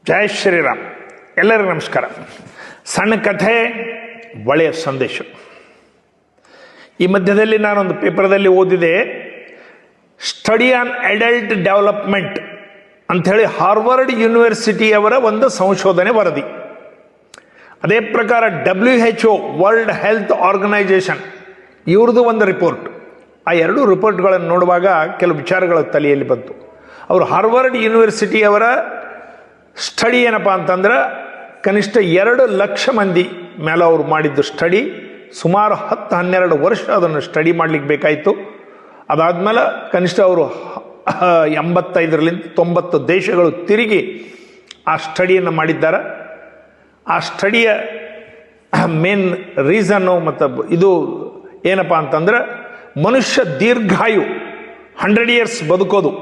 ಜೈ ಶ್ರೀರಾಮ್. ಎಲ್ಲರಿಗೂ ನಮಸ್ಕಾರ. ಸಣ್ಣ ಕಥೆ, ಒಳ್ಳೆಯ ಸಂದೇಶ. ಈ ಮಧ್ಯದಲ್ಲಿ ನಾನೊಂದು ಪೇಪರ್ದಲ್ಲಿ ಓದಿದೆ, ಸ್ಟಡಿ ಆನ್ ಅಡಲ್ಟ್ ಡೆವಲಪ್ಮೆಂಟ್ ಅಂಥೇಳಿ ಹಾರ್ವರ್ಡ್ ಯೂನಿವರ್ಸಿಟಿಯವರ ಒಂದು ಸಂಶೋಧನೆ ವರದಿ. ಅದೇ ಪ್ರಕಾರ WHO ವರ್ಲ್ಡ್ ಹೆಲ್ತ್ ಆರ್ಗನೈಜೇಷನ್ ಇವ್ರದ್ದು ಒಂದು ರಿಪೋರ್ಟ್. ಆ ಎರಡೂ ರಿಪೋರ್ಟ್ಗಳನ್ನು ನೋಡುವಾಗ ಕೆಲವು ವಿಚಾರಗಳ ತಲೆಯಲ್ಲಿ ಬಂತು. ಅವರು ಹಾರ್ವರ್ಡ್ ಯೂನಿವರ್ಸಿಟಿಯವರ ಸ್ಟಡಿ ಏನಪ್ಪ ಅಂತಂದ್ರೆ, ಕನಿಷ್ಠ 2 ಲಕ್ಷ ಮಂದಿ ಮೇಲೆ ಅವರು ಮಾಡಿದ್ದು ಸ್ಟಡಿ. ಸುಮಾರು 10-12 ವರ್ಷ ಅದನ್ನು ಸ್ಟಡಿ ಮಾಡಲಿಕ್ಕೆ ಬೇಕಾಯಿತು. ಅದಾದಮೇಲೆ ಕನಿಷ್ಠ ಅವರು 85ರಿಂದ 90 ದೇಶಗಳು ತಿರುಗಿ ಆ ಸ್ಟಡಿಯನ್ನು ಮಾಡಿದ್ದಾರೆ. ಆ ಸ್ಟಡಿಯ ಮೇನ್ ರೀಸನ್ನು ಮತ್ತು ಇದು ಏನಪ್ಪ ಅಂತಂದ್ರೆ, ಮನುಷ್ಯ ದೀರ್ಘಾಯು 100 ಇಯರ್ಸ್ ಬದುಕೋದು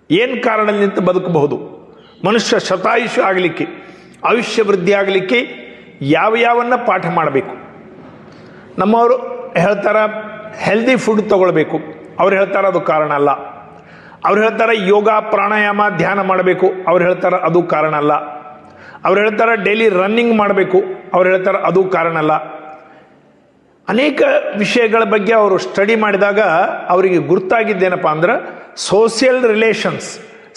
ಏನು ಕಾರಣದಿಂದ ಬದುಕಬಹುದು, ಮನುಷ್ಯ ಶತಾಯುಷು ಆಗಲಿಕ್ಕೆ, ಆಯುಷ್ಯ ವೃದ್ಧಿ ಆಗಲಿಕ್ಕೆ ಯಾವನ್ನ ಪಾಠ ಮಾಡಬೇಕು. ನಮ್ಮವರು ಹೇಳ್ತಾರೆ ಹೆಲ್ದಿ ಫುಡ್ ತಗೊಳ್ಬೇಕು, ಅವ್ರು ಹೇಳ್ತಾರೆ ಅದು ಕಾರಣ ಅಲ್ಲ. ಅವ್ರು ಹೇಳ್ತಾರೆ ಯೋಗ ಪ್ರಾಣಾಯಾಮ ಧ್ಯಾನ ಮಾಡಬೇಕು, ಅವ್ರು ಹೇಳ್ತಾರೆ ಅದು ಕಾರಣ ಅಲ್ಲ. ಅವ್ರು ಹೇಳ್ತಾರೆ ಡೈಲಿ ರನ್ನಿಂಗ್ ಮಾಡಬೇಕು, ಅವ್ರು ಹೇಳ್ತಾರೆ ಅದು ಕಾರಣ ಅಲ್ಲ. ಅನೇಕ ವಿಷಯಗಳ ಬಗ್ಗೆ ಅವರು ಸ್ಟಡಿ ಮಾಡಿದಾಗ ಅವರಿಗೆ ಗುರ್ತಾಗಿದ್ದೇನಪ್ಪ ಅಂದ್ರೆ, ಸೋಷಿಯಲ್ ರಿಲೇಷನ್ಸ್,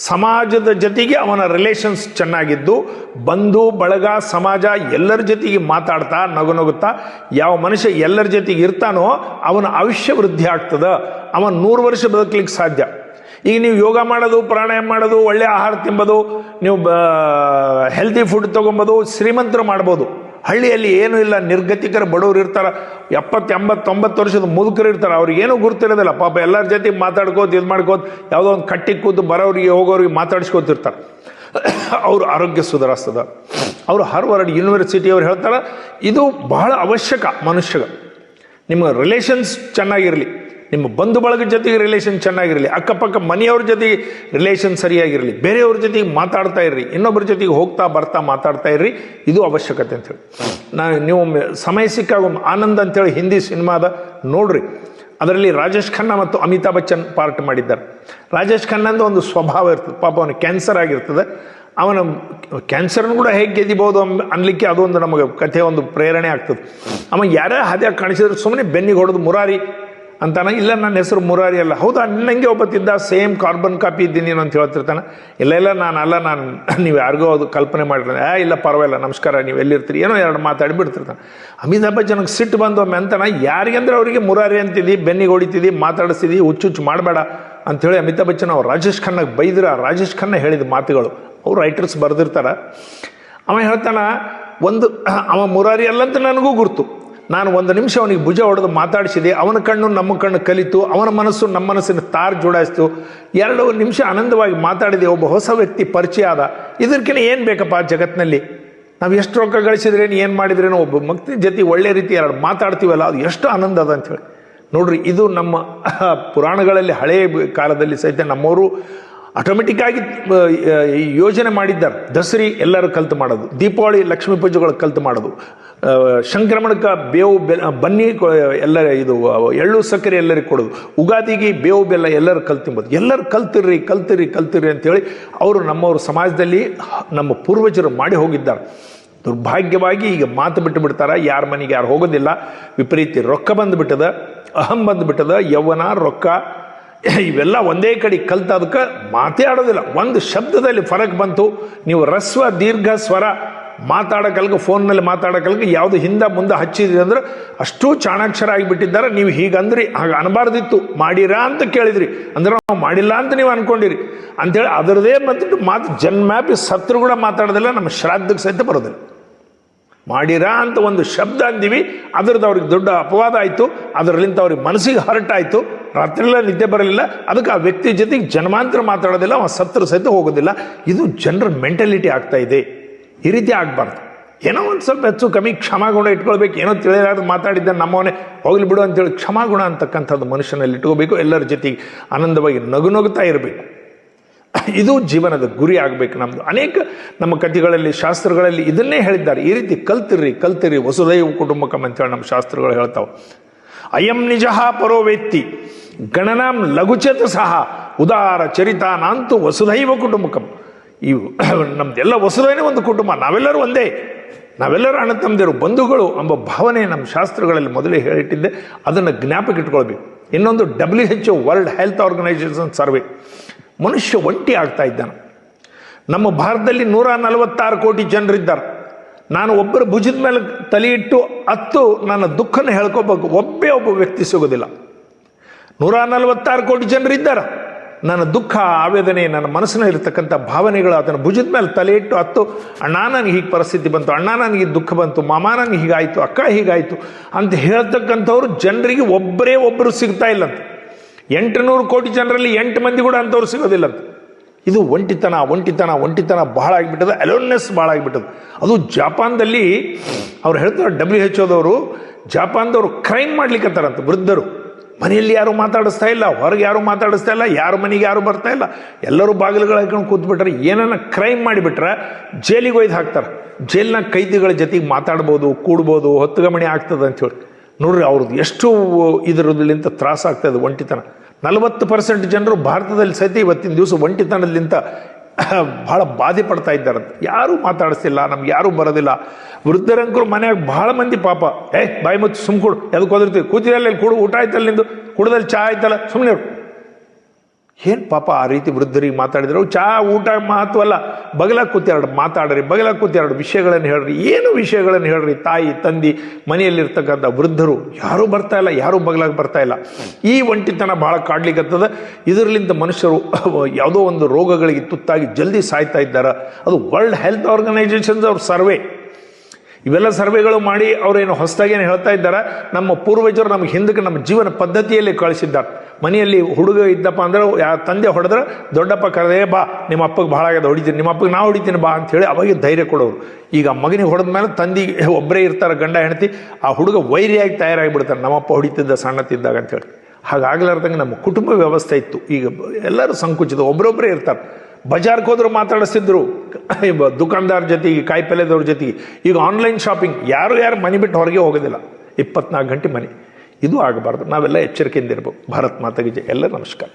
ಸಮಾಜದ ಜೊತೆಗೆ ಅವನ ರಿಲೇಷನ್ಸ್ ಚೆನ್ನಾಗಿದ್ದು, ಬಂಧು ಬಳಗ ಸಮಾಜ ಎಲ್ಲರ ಜೊತೆಗೆ ಮಾತಾಡ್ತಾ ನಗುತ್ತಾ ಯಾವ ಮನುಷ್ಯ ಎಲ್ಲರ ಜೊತೆಗೆ ಇರ್ತಾನೋ ಅವನ ಆಯುಷ್ಯ ವೃದ್ಧಿ ಆಗ್ತದೆ, ಅವನ 100 ವರ್ಷ ಬದುಕಲಿಕ್ಕೆ ಸಾಧ್ಯ. ಈಗ ನೀವು ಯೋಗ ಮಾಡೋದು, ಪ್ರಾಣಾಯಾಮ ಮಾಡೋದು, ಒಳ್ಳೆ ಆಹಾರ ತಿಂಬೋದು, ನೀವು ಹೆಲ್ದಿ ಫುಡ್ ತೊಗೊಬೋದು, ಶ್ರೀಮಂತರು ಮಾಡ್ಬೋದು. ಹಳ್ಳಿಯಲ್ಲಿ ಏನೂ ಇಲ್ಲ, ನಿರ್ಗತಿಕರ ಬಡವರು ಇರ್ತಾರೆ, 70, 80, 90 ವರ್ಷದ ಮುದುಕರು ಇರ್ತಾರೆ. ಅವ್ರಿಗೇನೂ ಗುರ್ತಿರೋದಿಲ್ಲ ಪಾಪ. ಎಲ್ಲರ ಜೊತೆಗೆ ಮಾತಾಡ್ಕೋತ ಇದು ಮಾಡ್ಕೋತ ಯಾವುದೋ ಒಂದು ಕಟ್ಟಿ ಕೂತು ಬರೋರಿಗೆ ಹೋಗೋರಿಗೆ ಮಾತಾಡಿಸ್ಕೋತಿರ್ತಾರೆ. ಅವ್ರ ಆರೋಗ್ಯ ಸುಧಾರಿಸ್ತದ. ಅವರು ಹಾರ್ವರ್ಡ್ ಯೂನಿವರ್ಸಿಟಿಯವ್ರು ಹೇಳ್ತಾರೆ, ಇದು ಬಹಳ ಅವಶ್ಯಕ ಮನುಷ್ಯಗ. ನಿಮ್ಮ ರಿಲೇಷನ್ಸ್ ಚೆನ್ನಾಗಿರಲಿ, ನಿಮ್ಮ ಬಂಧು ಬಳಗದ ಜೊತೆಗೆ ರಿಲೇಷನ್ ಚೆನ್ನಾಗಿರಲಿ, ಅಕ್ಕಪಕ್ಕ ಮನೆಯವ್ರ ಜೊತೆಗೆ ರಿಲೇಷನ್ ಸರಿಯಾಗಿರಲಿ, ಬೇರೆಯವ್ರ ಜೊತೆಗೆ ಮಾತಾಡ್ತಾ ಇರ್ರಿ, ಇನ್ನೊಬ್ಬರ ಜೊತೆಗೆ ಹೋಗ್ತಾ ಬರ್ತಾ ಮಾತಾಡ್ತಾ ಇರ್ರಿ, ಇದು ಅವಶ್ಯಕತೆ ಅಂತೇಳಿ. ನೀವು ಸಮಯ ಸಿಕ್ಕಾಗ ಆನಂದ್ ಅಂತೇಳಿ ಹಿಂದಿ ಸಿನಿಮಾದ ನೋಡ್ರಿ. ಅದರಲ್ಲಿ ರಾಜೇಶ್ ಖನ್ನಾ ಮತ್ತು ಅಮಿತಾಬ್ ಬಚ್ಚನ್ ಪಾರ್ಟ್ ಮಾಡಿದ್ದಾರೆ. ರಾಜೇಶ್ ಖನ್ನಾಂದು ಒಂದು ಸ್ವಭಾವ ಇರ್ತದೆ, ಪಾಪ ಅವನು ಕ್ಯಾನ್ಸರ್ ಆಗಿರ್ತದೆ. ಅವನ ಕ್ಯಾನ್ಸರ್ನ ಕೂಡ ಹೇಗೆ ಗೆದಿಬಹುದು ಅನ್ಲಿಕ್ಕೆ ಅದೊಂದು ನಮಗೆ ಕಥೆ, ಒಂದು ಪ್ರೇರಣೆ ಆಗ್ತದೆ. ಅವ ಯಾರೇ ಹಾದ್ಯಾಗ ಕಾಣಿಸಿದ್ರೆ ಸುಮ್ಮನೆ ಬೆನ್ನಿಗೆ ಹೊಡೆದು ಮುರಾರಿ ಅಂತಾನ, ಇಲ್ಲ ನನ್ನ ಹೆಸರು ಮುರಾರಿ ಅಲ್ಲ, ಹೌದಾ ನನಗೆ ಒಬ್ಬತ್ತಿದ್ದ ಸೇಮ್ ಕಾರ್ಬನ್ ಕಾಪಿ ಇದ್ದೀನಿ ಅಂತ ಹೇಳ್ತಿರ್ತಾನೆ. ಇಲ್ಲ ನಾನು ನೀವು ಯಾರಿಗೋ ಅದು ಕಲ್ಪನೆ ಮಾಡಿದ್ರೆ, ಇಲ್ಲ ಪರವಾಗಿಲ್ಲ ನಮಸ್ಕಾರ ನೀವು ಎಲ್ಲಿರ್ತೀರಿ ಏನೋ 2 ಮಾತಾಡಿ ಬಿಡ್ತಿರ್ತಾನೆ. ಅಮಿತಾಬ್ ಬಚ್ಚನ್ಗೆ ಸಿಟ್ಟು ಬಂದು ಒಮ್ಮೆ ಅಂತಾನ, ಯಾರಿಗಂದ್ರೆ ಅವರಿಗೆ ಮುರಾರಿ ಅಂತಿದ್ದಿ, ಬೆನ್ನಿಗೆ ಹೊಡಿತಿದ್ದಿ, ಮಾತಾಡಿಸ್ತಿದ್ದಿ, ಹುಚ್ಚು ಮಾಡಬೇಡ ಅಂಥೇಳಿ ಅಮಿತಾಬ್ ಬಚ್ಚನ್ ಅವ್ರು ರಾಜೇಶ್ ಖನ್ನಾಗೆ ಬೈದ್ರ. ರಾಜೇಶ್ ಖನ್ನಾ ಹೇಳಿದ ಮಾತುಗಳು ಅವ್ರು ರೈಟರ್ಸ್ ಬರೆದಿರ್ತಾರ. ಅವ ಹೇಳ್ತಾನ, ಅವ ಮುರಾರಿ ಅಲ್ಲಂತ ನನಗೂ ಗುರ್ತು. ನಾನು 1 ನಿಮಿಷ ಅವನಿಗೆ ಭುಜ ಹೊಡೆದು ಮಾತಾಡಿಸಿದೆ, ಅವನ ಕಣ್ಣು ನಮ್ಮ ಕಣ್ಣು ಕಲಿತು, ಅವನ ಮನಸ್ಸು ನಮ್ಮ ಮನಸ್ಸಿನ ತಾರ್ ಜೋಡಿಸ್ತು, 2 ನಿಮಿಷ ಆನಂದವಾಗಿ ಮಾತಾಡಿದೆ, ಒಬ್ಬ ಹೊಸ ವ್ಯಕ್ತಿ ಪರಿಚಯ ಆದ. ಇದಕ್ಕಿಂತ ಏನು ಬೇಕಪ್ಪ ಜಗತ್ತಿನಲ್ಲಿ? ನಾವು ಎಷ್ಟು ರೊಕ್ಕ ಗಳಿಸಿದ್ರೇನು, ಏನು ಮಾಡಿದ್ರೇನೋ, ಒಬ್ಬ ಮಕ್ತಿ ಜೊತೆ ಒಳ್ಳೆ ರೀತಿ 2 ಮಾತಾಡ್ತೀವಲ್ಲ, ಅದು ಎಷ್ಟು ಆನಂದ ಅದ ಅಂಥೇಳಿ ನೋಡ್ರಿ. ಇದು ನಮ್ಮ ಪುರಾಣಗಳಲ್ಲಿ ಹಳೆಯ ಕಾಲದಲ್ಲಿ ಸಹಿತ ನಮ್ಮವರು ಆಟೋಮೆಟಿಕ್ ಆಗಿ ಯೋಜನೆ ಮಾಡಿದ್ದಾರೆ. ದಸರಿ ಎಲ್ಲರೂ ಕಲ್ತು ಮಾಡೋದು, ದೀಪಾವಳಿ ಲಕ್ಷ್ಮೀ ಪೂಜೆಗಳು ಕಲ್ತು ಮಾಡೋದು, ಸಂಕ್ರಮಣಕ್ಕೆ ಬೇವು ಬನ್ನಿ ಎಲ್ಲ ಇದು ಎಳ್ಳು ಸಕ್ಕರೆ ಎಲ್ಲರಿಗೆ ಕೊಡೋದು, ಉಗಾದಿಗೆ ಬೇವು ಬೆಲ್ಲ ಎಲ್ಲರೂ ಕಲ್ತಿಂಬೋದು. ಎಲ್ಲರೂ ಕಲ್ತಿರ್ರಿ ಅಂತೇಳಿ ಅವರು ನಮ್ಮವ್ರ ಸಮಾಜದಲ್ಲಿ ನಮ್ಮ ಪೂರ್ವಜರು ಮಾಡಿ ಹೋಗಿದ್ದಾರೆ. ದುರ್ಭಾಗ್ಯವಾಗಿ ಈಗ ಮಾತು ಬಿಟ್ಟು ಬಿಡ್ತಾರೆ, ಯಾರ ಮನೆಗೆ ಯಾರು ಹೋಗೋದಿಲ್ಲ. ವಿಪರೀತ ರೊಕ್ಕ ಬಂದುಬಿಟ್ಟದ, ಅಹಂ ಬಂದುಬಿಟ್ಟದ, ಯೌವನ ರೊಕ್ಕ ಇವೆಲ್ಲ ಒಂದೇ ಕಡೆ ಕಲ್ತ, ಅದಕ್ಕೆ ಮಾತೇ ಆಡೋದಿಲ್ಲ. ಒಂದು ಶಬ್ದದಲ್ಲಿ ಫರಕ್ ಬಂತು. ನೀವು ರಸ್ವ ದೀರ್ಘ ಸ್ವರ ಮಾತಾಡೋಕಲ್ಗೆ, ಫೋನ್ನಲ್ಲಿ ಮಾತಾಡೋಕಲ್ಗೆ ಯಾವುದು ಹಿಂದೆ ಮುಂದೆ ಹಚ್ಚಿದ್ರಿ ಅಂದ್ರೆ ಅಷ್ಟು ಚಾಣಾಕ್ಷರ ಆಗಿಬಿಟ್ಟಿದ್ದಾರೆ. ನೀವು ಹೀಗಂದ್ರಿ, ಹಾಗೆ ಅನ್ಬಾರ್ದಿತ್ತು, ಮಾಡಿರಾ ಅಂತ ಕೇಳಿದ್ರಿ ಅಂದ್ರೆ ನಾವು ಮಾಡಿಲ್ಲ ಅಂತ ನೀವು ಅನ್ಕೊಂಡಿರಿ ಅಂಥೇಳಿ ಅದರದೇ ಮತ್ತು ಮಾತು ಜನ್ಮ್ಯಾಪಿ ಸತ್ರು ಕೂಡ ಮಾತಾಡೋದಿಲ್ಲ, ನಮ್ಮ ಶ್ರಾದ್ದಕ್ಕೆ ಸಹಿತ ಬರೋದಿಲ್ಲ. ಮಾಡಿರಾ ಅಂತ ಒಂದು ಶಬ್ದ ಅಂದಿವಿ, ಅದರದ್ದು ಅವ್ರಿಗೆ ದೊಡ್ಡ ಅಪವಾದ ಆಯಿತು, ಅದರಲ್ಲಿಂದ ಅವ್ರಿಗೆ ಮನಸ್ಸಿಗೆ ಹರ್ಟ್ ಆಯಿತು, ರಾತ್ರಿಯೆಲ್ಲ ನಿದ್ದೆ ಬರಲಿಲ್ಲ. ಅದಕ್ಕೆ ಆ ವ್ಯಕ್ತಿ ಜೊತೆಗೆ ಜನ್ಮಾಂತರ ಮಾತಾಡೋದಿಲ್ಲ, ಅವ ಸತ್ರು ಸಹಿತ ಹೋಗೋದಿಲ್ಲ. ಇದು ಜನರ ಮೆಂಟಾಲಿಟಿ ಆಗ್ತಾ ಇದೆ. ಈ ರೀತಿ ಆಗಬಾರ್ದು. ಏನೋ ಒಂದು ಸ್ವಲ್ಪ ಹೆಚ್ಚು ಕಮ್ಮಿ ಕ್ಷಮಾಗುಣ ಇಟ್ಕೊಳ್ಬೇಕು. ಏನೋ ತಿಳಿಯಾರ್ದು ಮಾತಾಡಿದ್ದ ನಮ್ಮವನೇ ಹೋಗ್ಲಿ ಬಿಡು ಅಂತೇಳಿ ಕ್ಷಮಾಗುಣ ಅಂತಕ್ಕಂಥದ್ದು ಮನುಷ್ಯನಲ್ಲಿ ಇಟ್ಕೋಬೇಕು. ಎಲ್ಲರ ಜೊತೆಗೆ ಆನಂದವಾಗಿ ನಗುತ್ತಾ ಇರಬೇಕು. ಇದು ಜೀವನದ ಗುರಿ ಆಗಬೇಕು ನಮ್ಮದು. ಅನೇಕ ನಮ್ಮ ಕಥೆಗಳಲ್ಲಿ ಶಾಸ್ತ್ರಗಳಲ್ಲಿ ಇದನ್ನೇ ಹೇಳಿದ್ದಾರೆ. ಈ ರೀತಿ ಕಲ್ತಿರ್ರಿ ವಸುದೈವ ಕುಟುಂಬಕಂ ಅಂತೇಳಿ ನಮ್ಮ ಶಾಸ್ತ್ರಗಳು ಹೇಳ್ತಾವೆ. ಅಯಂ ನಿಜ ಪರೋ ವೇತ್ತಿ ಗಣನಾಂ ಲಘುಚತ ಸಹ ಉದಾರ ಚರಿತಾನಾಂತು ವಸುದೈವ ಕುಟುಂಬಕಂ. ಇವು ನಮ್ದೆಲ್ಲ ಹೊಸದೇನೆ ಒಂದು ಕುಟುಂಬ, ನಾವೆಲ್ಲರೂ ಒಂದೇ, ನಾವೆಲ್ಲರೂ ಅಣ್ಣ ತಮ್ಮದಿರು ಬಂಧುಗಳು ಎಂಬ ಭಾವನೆ ನಮ್ಮ ಶಾಸ್ತ್ರಗಳಲ್ಲಿ ಮೊದಲೇ ಹೇಳಿಟ್ಟಿದ್ದೆ. ಅದನ್ನು ಜ್ಞಾಪಕ ಇಟ್ಕೊಳ್ಬೇಕು. ಇನ್ನೊಂದು WHO world health organisation survey, ಮನುಷ್ಯ ಒಂಟಿ ಆಗ್ತಾ ಇದ್ದಾನೆ. ನಮ್ಮ ಭಾರತದಲ್ಲಿ 146 ಕೋಟಿ ಜನರಿದ್ದಾರೆ. ನಾನು ಒಬ್ಬರ ಭುಜದ ಮೇಲೆ ತಲೆ ಇಟ್ಟು ನನ್ನ ದುಃಖನ ಹೇಳ್ಕೋಬೇಕು, ಒಬ್ಬ ವ್ಯಕ್ತಿ ಸಿಗೋದಿಲ್ಲ. 146 ಕೋಟಿ ಜನರಿದ್ದಾರೆ. ನನ್ನ ದುಃಖ, ಆವೇದನೆ, ನನ್ನ ಮನಸ್ಸಿನಲ್ಲಿ ಇರತಕ್ಕಂಥ ಭಾವನೆಗಳು ಅದನ್ನು ಭುಜದ ಮೇಲೆ ತಲೆ ಇಟ್ಟು ಅಣ್ಣ ನನಗೆ ಹೀಗೆ ಪರಿಸ್ಥಿತಿ ಬಂತು, ಅಣ್ಣ ನನಗೆ ದುಃಖ ಬಂತು, ಮಾಮ ನನಗೆ ಹೀಗಾಯಿತು, ಅಕ್ಕ ಹೀಗಾಯಿತು ಅಂತ ಹೇಳ್ತಕ್ಕಂಥವ್ರು ಜನರಿಗೆ ಒಬ್ಬರು ಸಿಗ್ತಾ ಇಲ್ಲಂತ. 800 ಕೋಟಿ ಜನರಲ್ಲಿ 8 ಮಂದಿ ಕೂಡ ಅಂಥವ್ರು ಸಿಗೋದಿಲ್ಲಂತ. ಇದು ಒಂಟಿತನ ಬಹಳ ಆಗಿಬಿಟ್ಟದ, ಅಲೋನ್ನೆಸ್ ಬಹಳ ಆಗಿಬಿಟ್ಟದು. ಅದು ಜಾಪಾನ್ದಲ್ಲಿ ಅವ್ರು ಹೇಳ್ತಾರೆ, WHO ಜಾಪಾನ್ದವರು ಕ್ರೈಮ್ ಮಾಡ್ಲಿಕ್ಕತ್ತಾರಂತ. ವೃದ್ಧರು ಮನೆಯಲ್ಲಿ ಯಾರು ಮಾತಾಡಿಸ್ತಾ ಇಲ್ಲ, ಹೊರಗೆ ಯಾರು ಮಾತಾಡಿಸ್ತಾ ಇಲ್ಲ, ಯಾರ ಮನೆಗೆ ಯಾರು ಬರ್ತಾ ಇಲ್ಲ, ಎಲ್ಲರೂ ಬಾಗಿಲುಗಳು ಹಾಕೊಂಡು ಕೂತ್ಬಿಟ್ರೆ, ಏನನ್ನ ಕ್ರೈಮ್ ಮಾಡಿಬಿಟ್ರೆ ಜೈಲಿಗೆ ಒಯ್ದು ಹಾಕ್ತಾರೆ. ಜೈಲಿನ ಕೈದಿಗಳ ಜೊತೆಗೆ ಮಾತಾಡ್ಬೋದು, ಕೂಡ್ಬೋದು, ಹೊತ್ತುಗಮಣಿ ಆಗ್ತದೆ ಅಂಥೇಳಿ. ನೋಡ್ರಿ ಅವ್ರದ್ದು ಎಷ್ಟು ಇದರಲ್ಲಿಂತ ತ್ರಾಸ ಆಗ್ತದೆ ಒಂಟಿತನ. 40% ಜನರು ಭಾರತದಲ್ಲಿ ಸಹಿತ ಇವತ್ತಿನ ದಿವಸ ಒಂಟಿತನದಿಂದ ಬಹಳ ಬಾಧೆ ಪಡ್ತಾ ಇದ್ದಾರಂತ. ಯಾರೂ ಮಾತಾಡಿಸ್ತಿಲ್ಲ, ನಮ್ಗೆ ಯಾರೂ ಬರೋದಿಲ್ಲ. ವೃದ್ಧರಂಕರು ಮನ್ಯಾಗ ಬಹಳ ಮಂದಿ ಪಾಪ, ಬಾಯಿ ಮುಚ್ಚಿ ಸುಮ್ಕೊಡು, ಅದಕ್ಕೆ ಹೋದಿರ್ತೀವಿ, ಕೂತಿರಲ್ಲಿ ಕೊಡು, ಊಟ ಆಯ್ತಲ್ಲ ನಿಂದು, ಕುಡ್ದಲ್ಲಿ ಚಹಾ ಆಯ್ತಲ್ಲ, ಸುಮ್ಮನೆ ಏನು ಪಾಪ ಆ ರೀತಿ ವೃದ್ಧರಿಗೆ ಮಾತಾಡಿದ್ರು. ಚಹಾ ಊಟ ಮಹತ್ವ ಅಲ್ಲ, ಬಗಲಾಗಿ ಕೂತ್ಯಾರಡು ವಿಷಯಗಳನ್ನು ಹೇಳ್ರಿ. ಏನು ವಿಷಯಗಳನ್ನು ಹೇಳ್ರಿ? ತಾಯಿ ತಂದಿ ಮನೆಯಲ್ಲಿರ್ತಕ್ಕಂಥ ವೃದ್ಧರು ಯಾರೂ ಬರ್ತಾ ಇಲ್ಲ, ಯಾರೂ ಬಗಲಾಗಿ ಬರ್ತಾ ಇಲ್ಲ. ಈ ಒಂಟಿತನ ಬಹಳ ಕಾಡ್ಲಿಕ್ಕತ್ತದ. ಇದರಲ್ಲಿಂದ ಮನುಷ್ಯರು ಯಾವುದೋ ಒಂದು ರೋಗಗಳಿಗೆ ತುತ್ತಾಗಿ ಜಲ್ದಿ ಸಾಯ್ತಾ ಇದ್ದಾರೆ. ಅದು ವರ್ಲ್ಡ್ ಹೆಲ್ತ್ ಆರ್ಗನೈಸೇಷನ್ಸ್ ಅವ್ರ ಸರ್ವೆ. ಇವೆಲ್ಲ ಸರ್ವೆಗಳು ಮಾಡಿ ಅವರೇನು ಹೊಸದಾಗೇನು ಹೇಳ್ತಾ ಇದ್ದಾರೆ, ನಮ್ಮ ಪೂರ್ವಜರು ನಮ್ಗೆ ಹಿಂದಕ್ಕೆ ನಮ್ಮ ಜೀವನ ಪದ್ಧತಿಯಲ್ಲಿ ಕಳಿಸಿದ್ದಾರೆ. ಮನೆಯಲ್ಲಿ ಹುಡುಗ ಇದ್ದಪ್ಪ ಅಂದ್ರೆ ತಂದೆ ಹೊಡೆದ್ರೆ ದೊಡ್ಡಪ್ಪ ಕರೆದೇ, ಬಾ ನಿಮ್ಮ ಅಪ್ಪಗೆ ಭಾಳ ಆಗ್ಯದ, ಹೊಡಿತೀನಿ, ನಿಮ್ಮ ಅಪ್ಪಗೆ ನಾ ಹೊಡಿತೀನಿ ಬಾ ಅಂಥೇಳಿ ಅವಾಗ ಧೈರ್ಯ ಕೊಡೋರು. ಈಗ ಮಗನಿಗೆ ಹೊಡೆದ ಮೇಲೆ ತಂದಿಗೆ ಒಬ್ಬರೇ ಇರ್ತಾರೆ, ಗಂಡ ಹೆಂಡತಿ, ಆ ಹುಡುಗ ವೈರಿಯಾಗಿ ತಯಾರಾಗಿಬಿಡ್ತಾರೆ, ನಮ್ಮಪ್ಪ ಹೊಡಿತಿದ್ದ ಸಣ್ಣತಿದ್ದಾಗ ಅಂತೇಳಿ. ಹಾಗಾಗ್ಲಾರ್ದಂಗೆ ನಮ್ಮ ಕುಟುಂಬ ವ್ಯವಸ್ಥೆ ಇತ್ತು. ಈಗ ಎಲ್ಲರೂ ಸಂಕುಚಿತ, ಒಬ್ಬರೊಬ್ಬರೇ ಇರ್ತಾರೆ. ಬಜಾರ್ಗೆ ಹೋದ್ರು ಮಾತಾಡಿಸ್ತಿದ್ರು, ದುಕಾನ್ದಾರ್ ಜೊತೆಗೆ, ಕಾಯಿಪಲ್ಯದವ್ರ ಜೊತೆಗೆ. ಈಗ ಆನ್ಲೈನ್ ಶಾಪಿಂಗ್, ಯಾರು ಮನೆ ಬಿಟ್ಟು ಹೊರಗೆ ಹೋಗೋದಿಲ್ಲ, 24 ಗಂಟೆ ಮನೆ. ಇದು ಆಗಬಾರ್ದು. ನಾವೆಲ್ಲ ಎಚ್ಚರಿಕೆಯಿಂದ ಇರ್ಬೇಕು. ಭಾರತ್ ಮಾತಾಗೆ ಜೈ. ಎಲ್ಲ ನಮಸ್ಕಾರ.